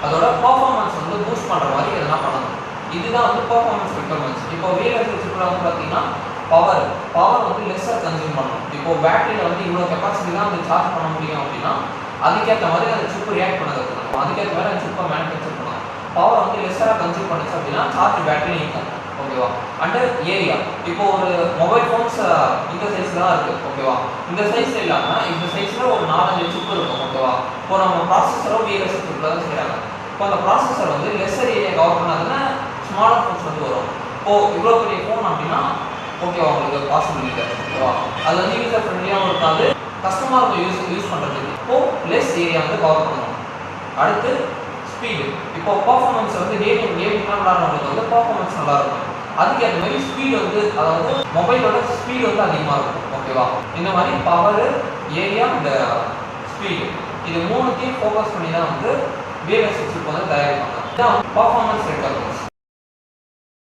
அதோட பெர்ஃபார்மன்ஸ் வந்து பூஸ்ட் பண்ற மாதிரி எதனா பண்ணணும். இதுதான் வந்து பெர்ஃபார்மன்ஸ் ரெக்யர்மெண்ட்ஸ். இப்போ VLSI சிப்ல வந்து பாத்தீங்கன்னா பவர் வந்து லெஸ்ஸா கன்சியூம் பண்ணணும். இப்போ பேட்டரியில வந்து இவ்வளவு கெபாசிட்டி தான் வந்து சார்ஜ் பண்ண முடியும் அப்படின்னா அதுக்கேற்ற மாதிரி அந்த சிப் ரியாக்ட் பண்ண கற்றுக்கணும். அதுக்கேற்ற மாதிரி அந்த சிப்பை மேனுஃபேக்சர் பண்ணணும். பவர் வந்து லெஸ்ஸாக கன்சியூம் பண்ணுச்சு அப்படின்னா சார்ஜ் பேட்டரி நிற்கும். ஓகேவா? அண்ட் ஏரியா, இப்போ ஒரு மொபைல் ஃபோன்ஸ் இந்த சைஸ்ல தான் இருக்கு. ஓகேவா? இந்த சைஸ்ல இல்லாம இந்த சைஸ்ல ஒரு 4-5 சிப் இருக்கும். ஓகேவா? இப்போ நம்ம ப்ராசஸரோ VLSI சிப்ல தான் செய்யறாங்க. இப்போ அந்த ப்ராசஸர் வந்து லெஸ்ஸர் ஏரியா கவர் பண்ணாதுன்னா ஸ்மாலர் ஃபோன்ஸ் வந்து வரும். இப்போ இவ்வளோ பெரிய ஃபோன் அப்படின்னா ஓகேவா உங்களுக்கு பாசிபிள் இல்லை. ஓகேவா? அது வந்து யூசர் ஃப்ரெண்ட்லியாகவும் இருக்காது, கஸ்டமர் யூஸ் பண்ணுறதுக்கு. இப்போ லெஸ் ஏரியா வந்து கவர் பண்ணணும். அடுத்து ஸ்பீடு. இப்போ பர்ஃபார்மன்ஸ் வந்து கேமிங்லாம் விளாட்றவங்களுக்கு வந்து பர்ஃபார்மன்ஸ் நல்லா இருக்கும். அதுக்கேற்ற மாதிரி ஸ்பீடு வந்து அதாவது மொபைலோட ஸ்பீடு வந்து அதிகமாக இருக்கும். ஓகேவா? இந்த மாதிரி பவர், ஏரியா இந்த ஸ்பீடு இது மூணுத்தையும் ஃபோக்கஸ் பண்ணி தான் வந்து VLSI சிப் வந்து தயாரிப்பாங்க. இதான் பர்ஃபார்மன்ஸ் ரெக்யர்மெண்ட்.